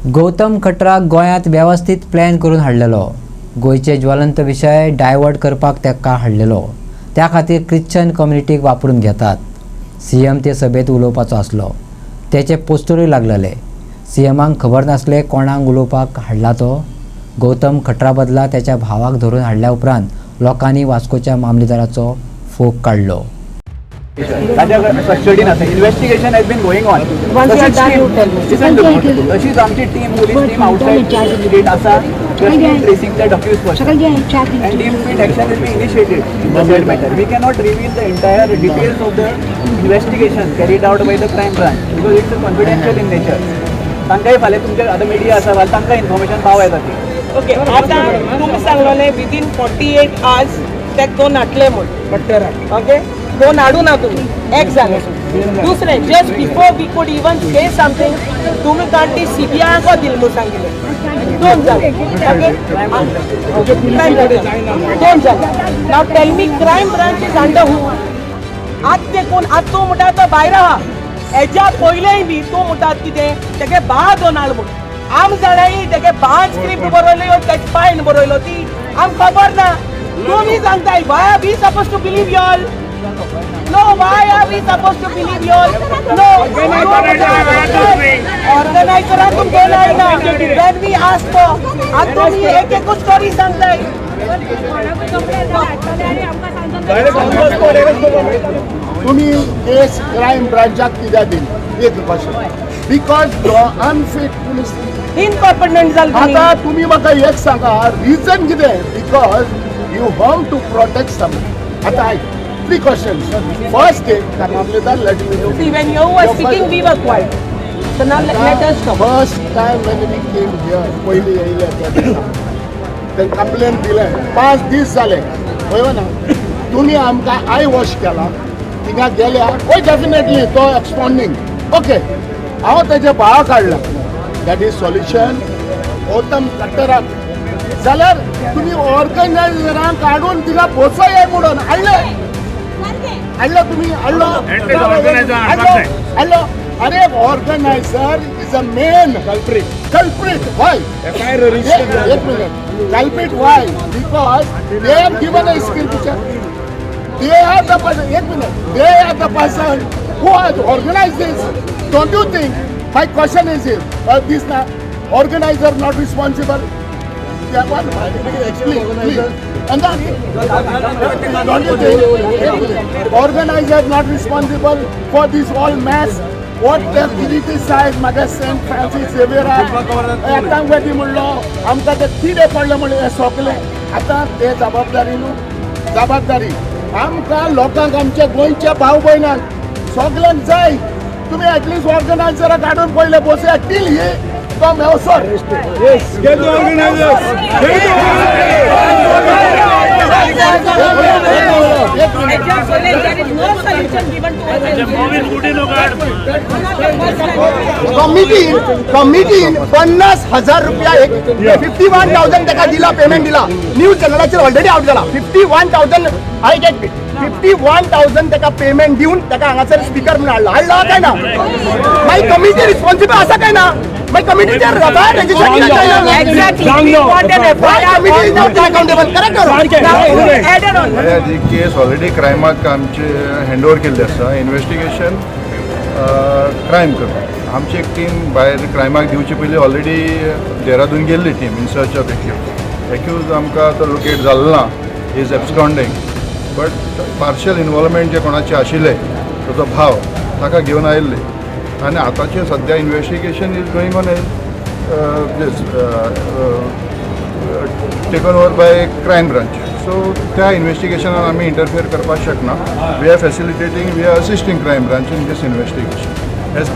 गौतम खटराक गोंयांत वेवस्थीत प्लॅन करून हाडलेलो. गोंयचे ज्वलंत विशय डायवर्ट करपाक तेका हाडलेलो. त्या खातीर ख्रिश्चन कम्युनिटीक वापरून घेतात. सीएम ते सभेत उलोवपाचो आसलो. तेचे पोस्टरूय लागलेले. सीएमाक खबर नासले कोणाक उलोवपाक हाडला तो. गौतम खटरा बदला त्याच्या भावाक धरून हाडल्या उपरांत लोकांनी वास्कोच्या मामलेदाराचो फोग काढलो. Custody nothing. Investigation has been going on. Once you are done, you tell me. तशीच आमची team police team outside state आसा tracing the documents and immediate action will be initiated in the said matter. We cannot reveal the entire details of the investigation carried out by the crime branch because it's confidential in nature. तांकांय फाल्यां तुमचे आता media आसा वाल तांकां information पावय येता ती. ओके आता तुम्ही सांगलोले विदिन 48 आवर्स ते दोन हाडले म्हणून ओके दोन हाडू ना तुम्ही एक जाले दुसरे जस्ट बिफोर वी कुड इवन से समथिंग तुम्ही कांटी सीबीआय को दिल म्हणून सांगितले दोन जाले ओके दोन जाले now tell me crime branch is under who आज ते कोण आज तो म्हणटा तो भायर आहा हेच्या पयलेय बी तो म्हणटात कितें तेगे बा दोन हाड म्हणून आम जाणाय तेगे बा स्क्रिप्ट बरयलो तेज फायन बरयलो ती आम खबर ना तुम्ही सांगताय why are we supposed to believe you all no why are we supposed to believe you all no organizer तुम बोलाय ना when we ask for आज तुम्ही एक एक स्टोरी सांगताय तुम्ही केस क्राइम ब्रांचाक कित्याक दिली एक question because unfit police incompetent जाल आता तुम्ही म्हाका एक सांगा रिजन कितें because you want to protect some आता आय 3 क्वेश्चन्स फर्स्ट मामलेदार let me know when you were speaking we were quiet so now let us talk first time when we came here पयली येयले ते complain दिले 5 दीस जाले पळय ना तुम्ही आमकां आय वॉश केला थिंगा गेल्या ओय डेफिनेटली तो एक्सपॉन्डिंग ओके हांव तेजे भावा काडला दॅट इज सॉल्युशन गौतम खटराक जाल्यार तुम्ही ऑर्गनायझरांक काढून तिला पोचय म्हणून हाडलं तुम्ही हाडलो अरे organiser is a main culprit why culprit why because they have given a skill picture they are the person who has organized this. Don't you think? My question is here, this organizer not responsible? Explain, please. And that, don't you think? Organizer not responsible for this all mess. What they criticize म्हाका Saint Francis झेवियरा आतां वेदी म्हणलो आमकां ते कितें पडलें म्हणलें सोंपलें आतां ते जबाबदारी न्हू जबाबदारी आमकां लोकांक आमच्या गोंयच्या भाव भयणांक सगळ्यांक जाय तुम्ही ऍटलिस्ट ऑर्गनायझरा काढून पयले बसया टील हे तो मेवसर कमिटीन 50,000 रुपया 51,000 ताका दिला पेमेंट दिला न्यूज चॅनलाचेर ऑलरेडी आउट जाला 51,000 आय गेट 51,000 ताका पेमेंट दिवन ताका हांगासर स्पीकर म्हणून हाडला काय ना माय कमिटी रिस्पॉन्सिबल आसा काय ना माय कमिटी देर रबार रजिस्टर केला exactly what an FIR committee is not accountable correct case already क्रायमाक आमचे हँडओव्हर केल्ले आसा इन्व्हेस्टिगेशन क्रायम करता आमची एक टीम भायर क्रायमाक दिवचे पयलीं ऑलरेडी देहरादून गेल्ली team in search of accused आमकां तो लोकेट जाल्लो ना is absconding but partial involvement जे कोणाचे आशिल्ले ताचो भाव ताका घेवन आयिल्ले आनी आतांचे सद्या investigation is going on taken over by crime branch so त्या इन्व्हेस्टिगेशनान आमी इंटरफियर करपाक शकना we are facilitating we are assisting crime branch in this investigation as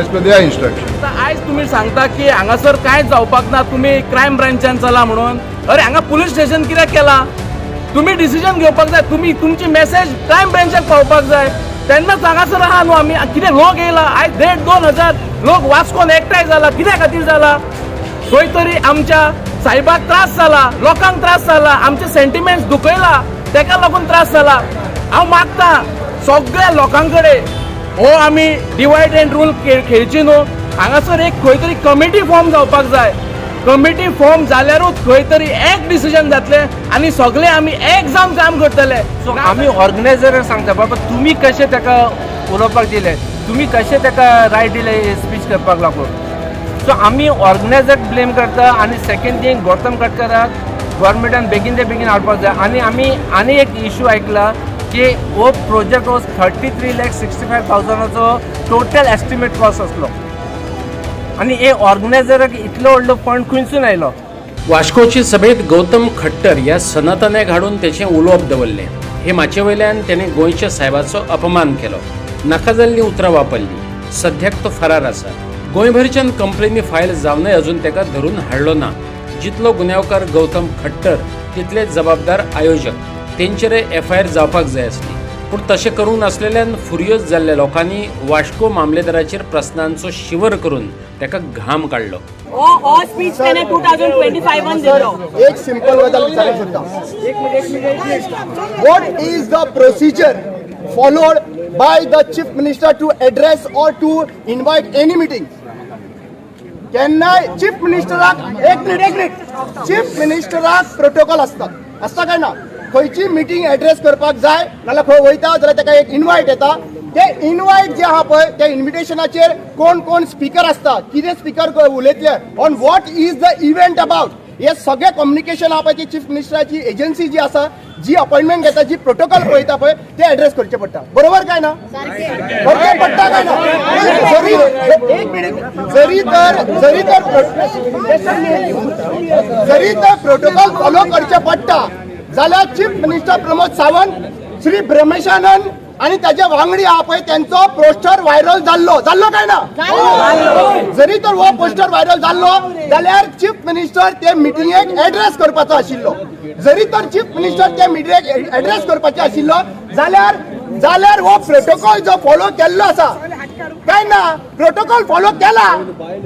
per their instruction. आयज तुम्ही सांगता की हांगासर कांयच जावपाक ना तुम्ही क्रायम ब्रांचान चला म्हणून अरे हांगा पुलीस स्टेशन कित्याक केला तुम्ही डिसिजन घेवपाक जाय तुम्ही तुमची मेसेज क्रायम ब्रांचाक पावपाक जाय तेन्नाच हांगासर आहा न्हू आमी कितें लोक येयला आयज 1,500 लोक वास्कोन एकठांय जाला कित्या खातीर जाला खंय तरी आमच्या साहेबाक त्रास जाला लोकांक त्रास जाला आमचे सेंटिमेंट्स दुखयला तेका लागून त्रास जाला हांव मागता सगळ्या लोकां कडेन हो आमी डिवायड एंड रूल खेळची न्हू हांगासर एक खंय तरी कमिटी फॉर्म जावपाक जाय. कमिटी फॉर्म जाल्यारूच खंय तरी एक डिसिजन जातले आनी सगळे आमी एक जावन काम करतले. सो आमी ऑर्गनायझराक सांगता बाबा तुमी कशें ताका उलोवपाक दिले, तुमी कशें ताका रायट दिले स्पीच करपाक लागून. सो आमी ऑर्गनायझराक ब्लेम करता आनी सेकंड थिंग गौतम खटकराक गव्हर्मेंटान बेगीन ते बेगीन हाडपाक जाय. आनी आमी आनी एक इशू आयकला की हो प्रोजेक्ट हो 33,65,000 टोटल एस्टिमेट कॉस्ट आसलो आनी हे ऑर्गनायझराक इतलो व्हडलो फंड खंयसून आयलो. वास्कोची सभेत गौतम खट्टर ह्या सनातन्याक हाडून तेचें उलोवप दवरलें. हे माचे वयल्यान तेणें गोंयच्या साहेबाचो अपमान केलो, नाका जाल्लीं उतरां वापरलीं. सद्याक तो फरार आसा. गोंयभरच्यान कंप्लेनी फायल जावनय अजून ताका धरून हाडलो ना. जितलो गुन्यांवकार गौतम खट्टर तितले जबाबदार आयोजक, तेंचेर FIR जावपाक जाय आसली. पूण तशें करूंक नासलेल्यान फुरियोज जाल्ल्या लोकांनी वास्को मामलेदाराचेर प्रस्नांचो शिवर करून ताका घाम काडलो. हो स्पीच त्याने 2025 दिलो. एक सिंपल गजाल विचारूंक सोदता. What is the procedure followed by the chief minister to address or to invite any meeting? केन्नाय चीफ मिनिस्टराक एक मिनिट चीफ मिनिस्टराक प्रोटोकॉल असता काय ना. खंयची मिटींग एड्रेस करपाक जाय नाल्यार खंय वयता जाल्यार ताका एक इन्वायट येता. ते इन्वायट जे आहा पळय त्या इन्विटेशनाचेर कोण कोण स्पीकर असता, कितें स्पीकर उलयतले, on what is the event about, हे सगळे कम्युनिकेशन आहा पळय ती चीफ मिनिस्टराची एजन्सी जी आसा, जी अपॉइंटमेंट घेता, जी प्रोटोकॉल पळयता पळय ते एड्रेस करचे पडटा. बरोबर काय ना? करचे पडटा काय ना? जरी तर प्रोटोकॉल फॉलो करचे पडटा जाल्यार चीफ मिनिस्टर प्रमोद सावंत, श्री ब्रह्मेशानंद आणि त्याच्या वांगडी आहा पळय त्यांचो पोस्टर व्हायरल जाल्लो काय ना? जरी तर हो पोस्टर व्हायरल जाल्लो जाल्यार चीफ मिनिस्टर ते मिटिंगेक एड्रेस करपाचो आशिल्लो. जरी तर चीफ मिनिस्टर ते मिटिंगेक एड्रेस करपाचे आशिल्लो जाल्यार हो प्रोटोकॉल जो फॉलो केल्लो आसा काय ना, प्रोटोकॉल फॉलो केला,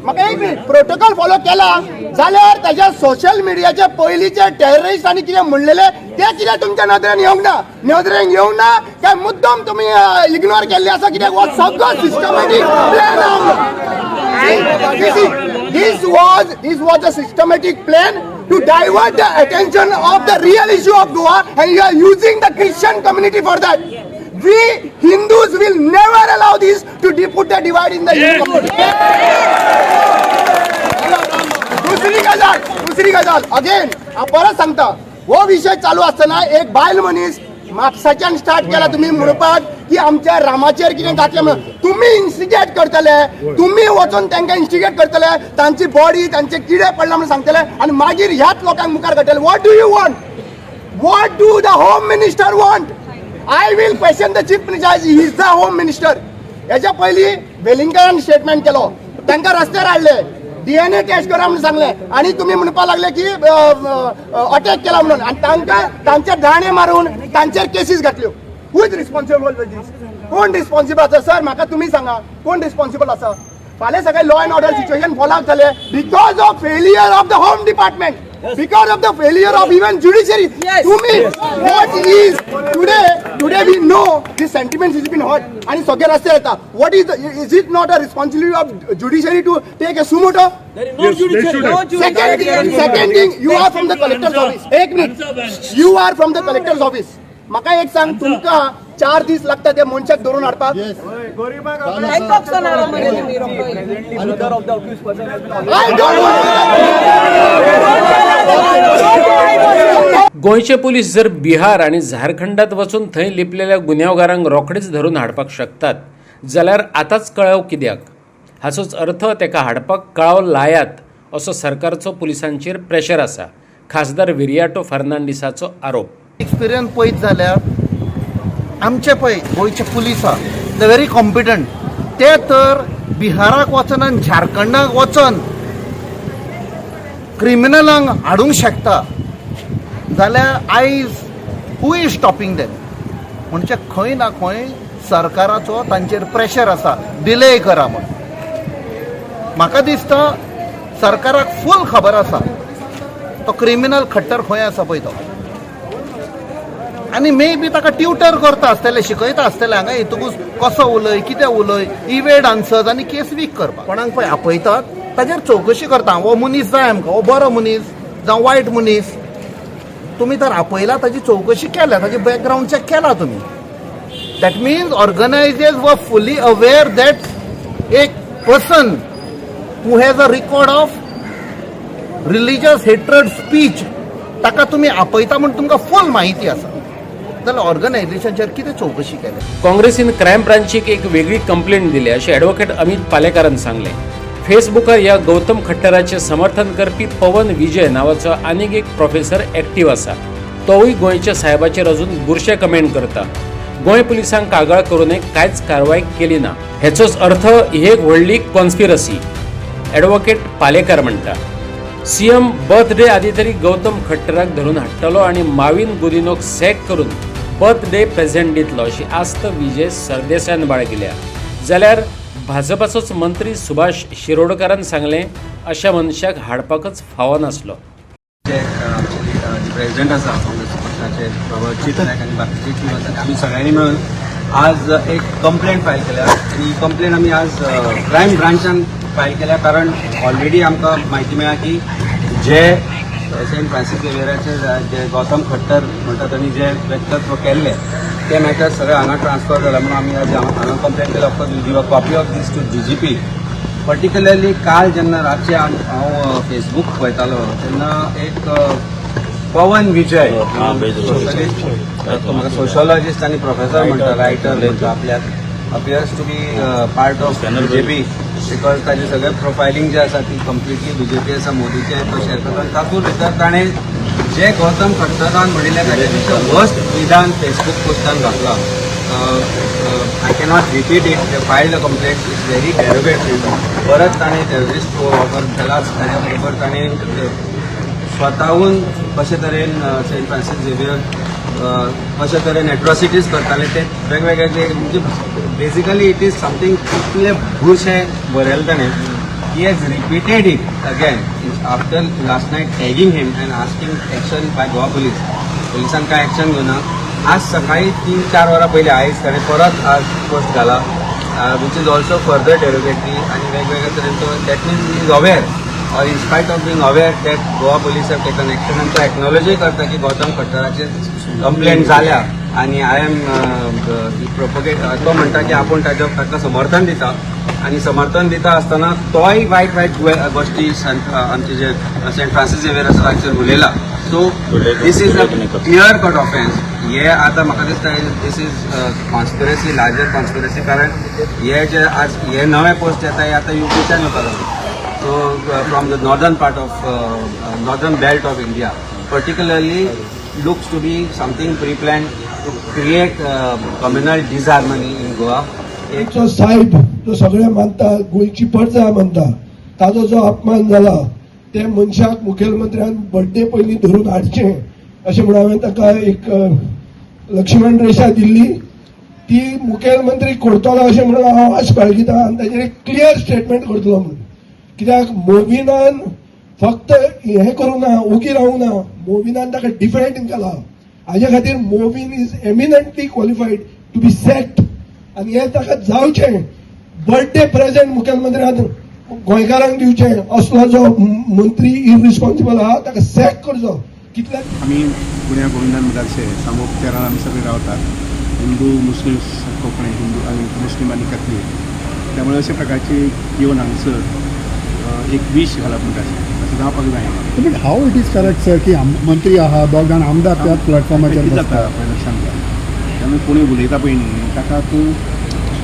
म्हाका एक मिनिट, प्रोटोकॉल फॉलो केला जाल्यार ताच्या सोशल मिडियाचे पयलींचे टेररिस्ट आनी कितें म्हणलेले ते कितें तुमच्या नदरेन येवंक ना काय मुद्दम तुम्ही इग्नोर केल्ले आसा? कित्याक हो सगळो सिस्टमॅटीक प्लॅन आहा. This was a systematic plan to divert the attention of the real issue of Goa, and you are using the Christian community for that. We Hindus will never allow this to put the divide in the Hindu community. दुसरी गजाल again परत सांगता, हो विषय चालू असताना एक बायल मनीस म्हापसाच्यान स्टार्ट केला तुम्ही म्हणपाक की आमच्या रामाचेर कितें जातलें म्हणून. तुम्ही इन्स्टिगेट करतले, तुम्ही वचून तांकां इन्स्टिगेट करतले, तांची बॉडी तांचे किडे पडला म्हणून सांगतले आनी मागीर ह्याच लोकांक मुखार काडटले. What do you want? What do the home minister want? I will question the chief minister, he is the home minister. हेच्या पयलीं वेलिंगकरान स्टेटमेंट केलो, तांकां रस्त्यार हाडले, DNA टेस्ट करा म्हणून सांगले आणि तुम्ही म्हणपाक लागले की अटॅक केला म्हणून आणि तांचे दाणे मारून तांचेर केसीस घातल्यो. Who is responsible for this? कोण रिस्पॉन्सिबल आसा? सर म्हाका तुमी सांगा कोण रिस्पॉन्सिबल आसा? फाल्यां सगळे law and order situation follow जाले because of failure of the home department, because of the failure of even judiciary. To me, what is today we know this sentiment has been hurt and सगळे रस्ते येता. What is it not a responsibility of judiciary to take a sumoto? There is no judiciary. Second thing, you are from the collector's office. एक minute, you are from the collector's office. म्हाका एक सांग, तुमका 4 दीस लागता त्या मनशाक धरून हाडपाक? गोंयचे पुलीस जर बिहार आणि झारखंडात वचून थंय लिपलेल्या गुन्यांवकारांक रोखडेच धरून हाडपाक शकतात जाल्यार आतांच कळाव कित्याक? हाचोच अर्थ ताका हाडपाक कळाव लायात असो सरकारचो पुलिसांचेर प्रेशर आसा. खासदार विरियाटो फर्नांडिसाचो आरोप. एक्सपिरियन्स पळयत जाल्यार आमचे पळय गोंयचे पुलीस आहा द व्हेरी कॉम्पिटंट. ते तर बिहाराक वचन आनी झारखंडाक वचन क्रिमिनलांक हाडूंक शकता जाल्यार आयज हू इज स्टॉपिंग देम? म्हणजे खंय ना खंय सरकाराचो तांचेर प्रेशर आसा डिले करा म्हण. म्हाका दिसता सरकाराक फूल खबर आसा तो क्रिमिनल खट्टर खंय आसा पळय तो, आनी मे बी ताका ट्युटर करता आसतले, शिकयता आसतले हांगा येतकूच कसो उलय, कितें उलय, इवेंट आन्सर्स आनी केस वीक करपाक. कोणाक पळय आपयतात ताजेर चवकशी करता. हो मनीस जाय आमकां, हो बरो मनीस जावं वायट मनीस. तुमी तर आपयला ताजी चवकशी केल्या, ताजी बॅकग्राऊंड चेक केला तुमी. That means organisers were fully aware that एक person who has a record of religious hatred speech ताका तुमी आपयता म्हणून तुमकां फुल माहिती आसा जाल्यार ऑर्गनायझेशनचेर कितें चवकशी केल्या. काँग्रेसीन क्रायम ब्रांचीक एक वेगळी कंप्लेंट दिली अशें ॲडव्होकेट अमित पालेकारान सांगलें. फेसबुकार ह्या गौतम खट्टराचें समर्थन करपी पवन विजय नांवाचो आनीक एक प्रोफेसर एक्टीव आसा. तोवूय गोंयच्या साहेबाचेर अजून बुरशे कमेंट करता. गोंय पुलिसांक कागाळ करूनय कांयच कारवाय केली ना. हेचोच अर्थ ही एक व्हडली कॉन्स्पिरसी, ॲडव्होकेट पालेकार म्हणटा. सीएम बर्थडे आदी तरी गौतम खट्टराक धरून हाडटलो आनी माविन गुदिनोक सॅक करून बर्थडे प्रेझेंट दितलो अशी आस्त विजय सरदेसायान बाळगिल्या. जाल्यार भाजपाचोच मंत्री सुभाष शिरोडकारान सांगलें अशा मनशाक हाडपाकच फावो नासलो. प्रेसिडेंट आसा काँग्रेस पक्षाचे प्रवचित नायक आनी बाकीचे टीम आसा, आमी सगळ्यांनी मेळून आज एक कंप्लेंट फायल केल्या. आनी ही कंप्लेंट आमी आज क्रायम ब्रांचान फायल केल्या, कारण ऑलरेडी आमकां म्हायती मेळ्ळा की जे सेंट फ्रांसीस झेवियराचे जे गौतम खट्टर म्हणटा त्यांनी जे व्यक्तित्व केल्ले ते मॅटर सगळे हांगा ट्रान्सफर जाला म्हणून आमी आज हांगा कंप्लेंट केल्या. Of course will give a copy of this to DGP. Particularly काल जेन्ना रातचे हांव फेसबूक पळयतालो तेन्ना एक पवन विजय म्हाका सोशियोलॉजिस्ट आनी प्रोफेसर म्हणटा, रायटर म्हणटा, आपल्याक appears to be part of BJP because ताजे सगळे प्रोफायलिंग जे आसा ती कंप्लिटली BJP आसा, मोदीचे तो शेअर करता. आनी तातूंत भितर ताणें जे गौतम खट्टरान म्हणिल्लें ताचे पेक्षा वर्स्ट विधान फेसबूक पोस्टान घातलां. I cannot repeat it. They filed a complaint. It's very derogatory. परत ताणें टेररिस्ट वापर केलाच. ताच्या बरोबर ताणें स्वताहून कशे तरेन सेंट फ्रांसीस झेवियर कशे तरेन एट्रॉसिटीज करताले ते वेगवेगळे म्हणजे बेसिकली इट इज समथींग इतले बुरशें बरयलें ताणें. He has repeated it again after last night tagging him and asking action by Goa पुलिसान काय एक्शन घेवना. आज सकाळी 3-4 वरां पयलीं आयज ताणें परत आज पोस्ट घाला which is also further derogatory आनी वेगवेगळे तरेन तो that means he is aware or in spite of being aware that Goa police have taken action and to acknowledge करता की गौतम खट्टराचे कंप्लेंट झाल्या आणि आय एम प्रोपोगेट तो म्हणटा की आपण ताका समर्थन दिता आणि समर्थन दिता आसतना तोय वायट वायट गोष्टी आमचे जे सेंट फ्रांसीस झेवियर आसा ताचेर उलयला. So this is a clear cut offence. हे आतां म्हाका दिसता this is conspiracy, larger conspiracy, कारण हे जे आज हे नवे पोस्ट येता हे आतां UPच्यान येवपाक लागले. So from the northern part of northern belt of India, particularly looks to be something pre-planned to create communal disharmony in Goa. एक साहेब जो सगळे मानता, गोयची प्रजा मानता, ताजो जो अपमान जाला ते मनशाक मुखेलमंत्र्यान बर्थडे पयलीं धरून हाडचें अशें म्हणून हांवें ताका एक लक्ष्मण रेषा दिल्ली. ती मुखेलमंत्री करतलो अशें म्हणून हांव आस बाळगितां आनी ताचेर एक क्लियर स्टेटमेंट करतलो म्हणून. कित्याक मोविनान फक्त हे करूं ना, उगी रावूं ना, मोविनान ताका डिफेंड केला. हाजे खातीर मोविन इज एमिनंटली क्वॉलिफायड टू बी सॅक्ड आनी हें ताका जावचें. बर्थडे प्रेझेंट मुखेलमंत्र्यान गोंयकारांक दिवचें. असलो जो मंत्री इररिस्पॉन्सिबल आहा ताका सॅक करचो. कितल्याक आम्ही पुण्या गोविंदान मुदारचे सामूक 13 आमी सगळे रावतात. हिंदू मुस्लिम कोंकणी, हिंदू आणि मुस्लिम आणि कॅथलीक. त्यामुळे अशा प्रकारची येवन हांगसर एक विश घालप म्हणटा अशें जावपाक जायना. But how it is correct sir की मंत्री आहा दोग जाण आमदार त्याच प्लॅटफॉर्माचेर जाता पळय सांगता. तेन्ना कोणी उलयता पळय न्ही ताका तूं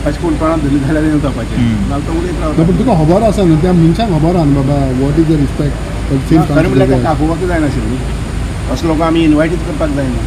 अशें कोण कोणाक धरली जाल्यार येवपाचें नाल्यार तो उलयत रावता. बट तुका खबर आसा न्हू त्या मनशाक खबर आहा न्हू बाबा वॉट इज द रिस्पेक्ट. खरें म्हणल्यार ताका आपोवपाक जायनाशिल्लें. असलो लोक आमी इनवायटीच करपाक जायना.